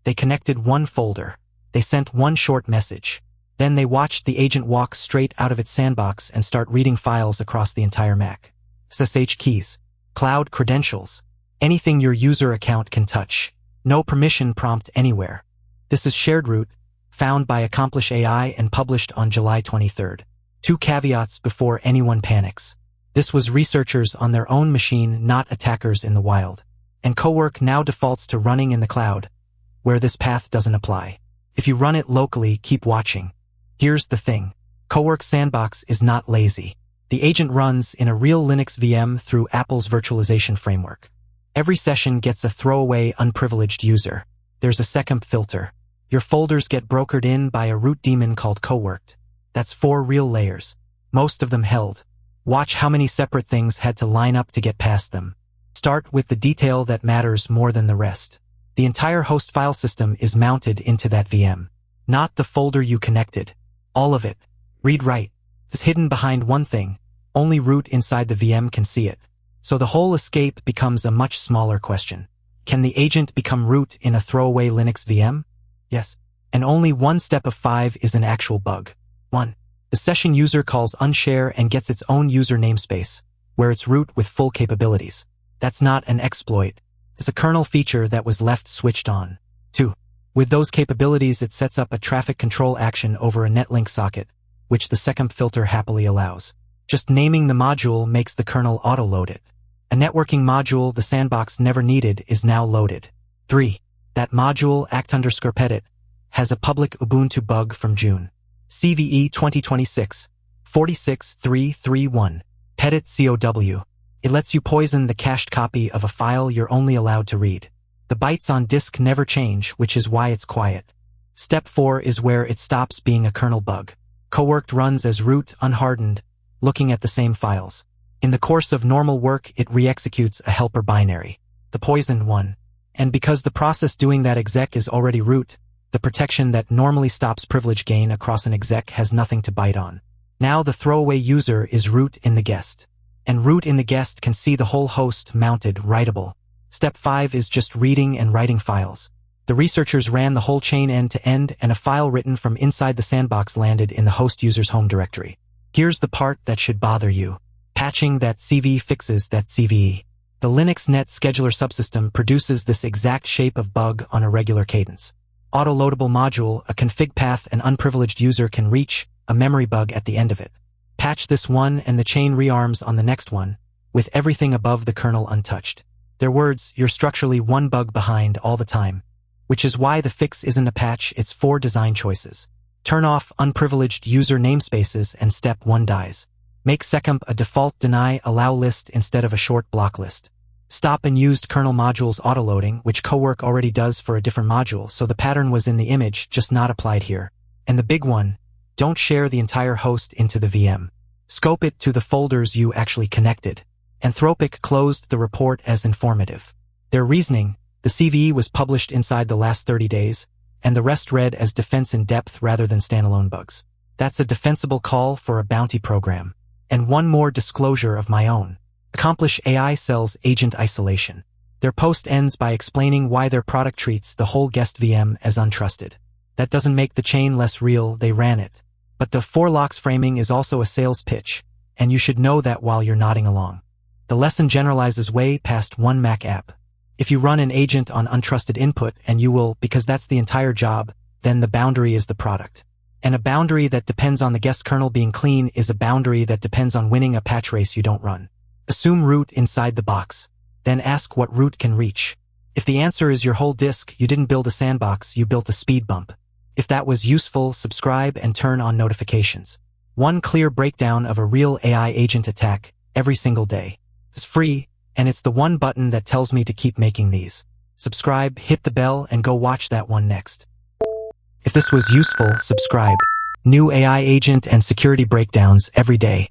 They connected one folder. They sent one short message. Then they watched the agent walk straight out of its sandbox and start reading files across the entire Mac. SSH keys, cloud credentials, anything your user account can touch. No permission prompt anywhere. This is SharedRoot, found by Accomplish AI and published on July 23rd. 2 caveats before anyone panics. This was researchers on their own machine, not attackers in the wild. And Cowork now defaults to running in the cloud, where this path doesn't apply. If you run it locally, keep watching. Here's the thing. Cowork Sandbox is not lazy. The agent runs in a real Linux VM through Apple's virtualization framework. Every session gets a throwaway unprivileged user. There's a seccomp filter. Your folders get brokered in by a root daemon called coworkd. That's 4 real layers, most of them held. Watch how many separate things had to line up to get past them. Start with the detail that matters more than the rest. The entire host file system is mounted into that VM. Not the folder you connected. All of it. Read-write. It's hidden behind one thing. Only root inside the VM can see it. So the whole escape becomes a much smaller question. Can the agent become root in a throwaway Linux VM? Yes. And only 1 step of 5 is an actual bug. 1. The session user calls unshare and gets its own user namespace, where it's root with full capabilities. That's not an exploit. It's a kernel feature that was left switched on. 2. With those capabilities, it sets up a traffic control action over a netlink socket, which the seccomp filter happily allows. Just naming the module makes the kernel autoload it. A networking module the sandbox never needed is now loaded. 3. That module, act_pedit, has a public Ubuntu bug from June. CVE 2026, 46331. Pedit COW. It lets you poison the cached copy of a file you're only allowed to read. The bytes on disk never change, which is why it's quiet. Step 4 is where it stops being a kernel bug. Coworkd runs as root unhardened, looking at the same files. In the course of normal work, it re-executes a helper binary, the poisoned one. And because the process doing that exec is already root, the protection that normally stops privilege gain across an exec has nothing to bite on. Now the throwaway user is root in the guest. And root in the guest can see the whole host mounted writable. Step 5 is just reading and writing files. The researchers ran the whole chain end to end, and a file written from inside the sandbox landed in the host user's home directory. Here's the part that should bother you. Patching that CV fixes that CVE. The Linux net scheduler subsystem produces this exact shape of bug on a regular cadence. Autoloadable module, a config path an unprivileged user can reach, a memory bug at the end of it. Patch this one and the chain rearms on the next one, with everything above the kernel untouched. Their words, you're structurally 1 bug behind all the time. Which is why the fix isn't a patch, it's 4 design choices. Turn off unprivileged user namespaces and step 1 dies. Make seccomp a default deny allow list instead of a short block list. Stop unused kernel modules autoloading, which Cowork already does for a different module, so the pattern was in the image, just not applied here. And the big one, don't share the entire host into the VM. Scope it to the folders you actually connected. Anthropic closed the report as informative. Their reasoning, the CVE was published inside the last 30 days, and the rest read as defense in depth rather than standalone bugs. That's a defensible call for a bounty program. And one more disclosure of my own. Accomplish AI sells agent isolation. Their post ends by explaining why their product treats the whole guest VM as untrusted. That doesn't make the chain less real, they ran it. But the 4 locks framing is also a sales pitch, and you should know that while you're nodding along. The lesson generalizes way past one Mac app. If you run an agent on untrusted input, and you will, because that's the entire job, then the boundary is the product. And a boundary that depends on the guest kernel being clean is a boundary that depends on winning a patch race you don't run. Assume root inside the box. Then ask what root can reach. If the answer is your whole disk, you didn't build a sandbox, you built a speed bump. If that was useful, subscribe and turn on notifications. One clear breakdown of a real AI agent attack every single day. It's free, and it's the one button that tells me to keep making these. Subscribe, hit the bell, and go watch that one next. If this was useful, subscribe. New AI agent and security breakdowns every day.